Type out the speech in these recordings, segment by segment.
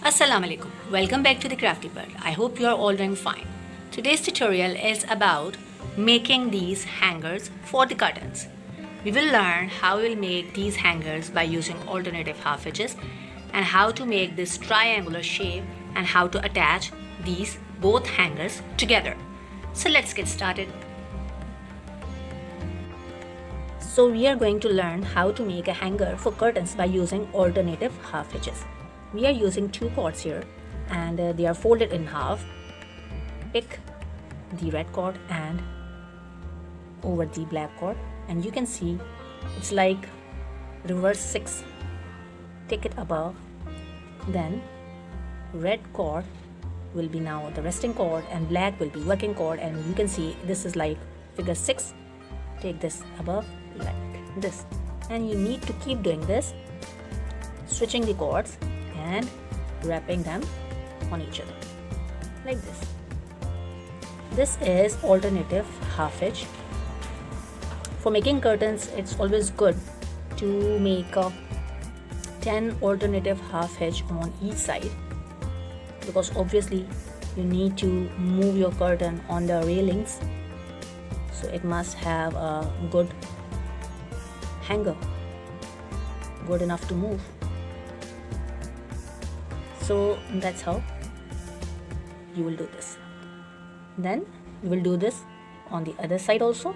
Assalamu alaikum. Welcome back to the Crafty Bird. I hope you are all doing fine. Today's tutorial is about making these hangers for the curtains. We will learn how we'll make these hangers by using alternative half edges and how to make this triangular shape and how to attach these both hangers together. So let's get started. So we are going to learn how to make a hanger for curtains by using alternative half edges. We are using two cords here and they are folded in half. Pick the red cord and over the black cord, and you can see it's like reverse 6. Take it above, then red cord will be now the resting cord and black will be working cord, and you can see this is like figure 6. Take this above like this, and you need to keep doing this, switching the cords and wrapping them on each other like this. This is alternative half edge. For making curtains, it's always good to make 10 alternative half edge on each side, because obviously you need to move your curtain on the railings, so it must have a good hanger, good enough to move. So that's how you will do this. Then you will do this on the other side also.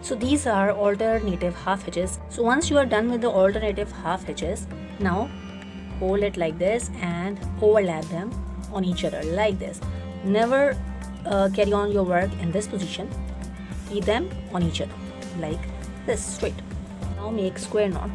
So these are alternative half edges. So once you are done with the alternative half edges, now hold it like this and overlap them on each other like this. Never carry on your work in this position. Keep them on each other like this, straight. Now make square knot.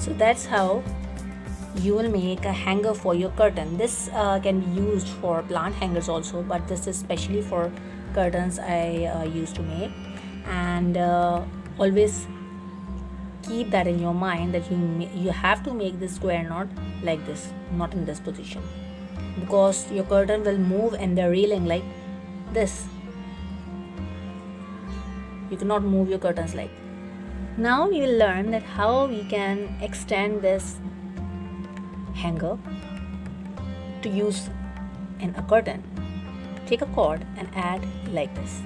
So that's how you will make a hanger for your curtain. This can be used for plant hangers also, but this is specially for curtains I used to make. And always keep that in your mind that you have to make this square knot like this, not in this position, because your curtain will move in the railing like this. You cannot move your curtains like. Now we will learn that how we can extend this hanger to use in a curtain. Take a cord and add like this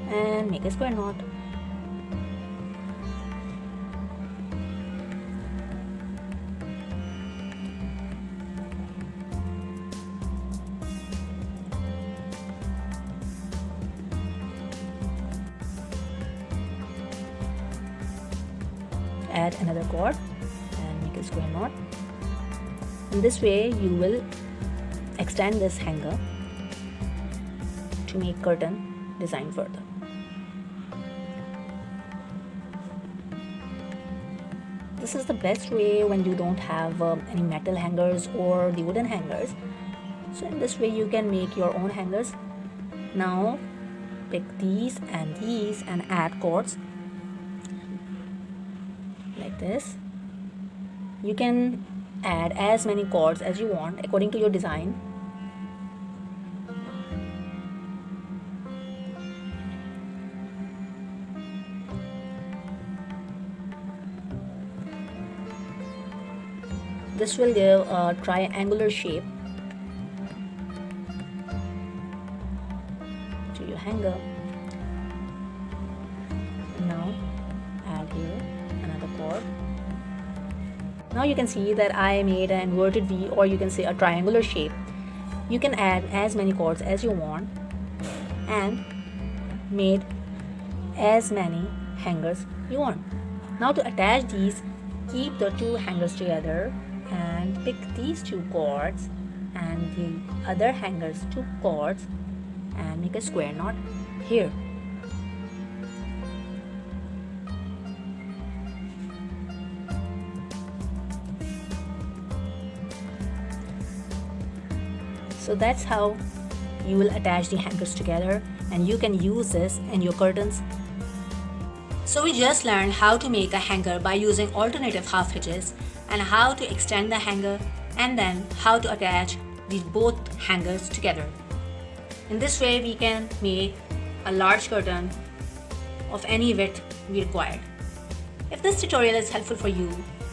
and make a square knot. Add another cord and make a square knot. In this way you will extend this hanger to make curtain design further. This is the best way when you don't have any metal hangers or the wooden hangers. So in this way you can make your own hangers. Now pick these and add cords like this. You can add as many cords as you want according to your design. This will give a triangular shape to your hanger. Now add here another cord. Now you can see that I made an inverted V, or you can say a triangular shape. You can add as many cords as you want and made as many hangers you want. Now to attach these, keep the two hangers together and pick these two cords and the other hangers 2 cords and make a square knot here. So that's how you will attach the hangers together, and you can use this in your curtains. So we just learned how to make a hanger by using alternative half hitches, and how to extend the hanger, and then how to attach these both hangers together. In this way we can make a large curtain of any width we required. If this tutorial is helpful for you,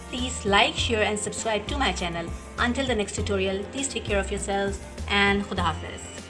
please like, share and subscribe to my channel. Until the next tutorial, please take care of yourselves and Khuda Hafiz.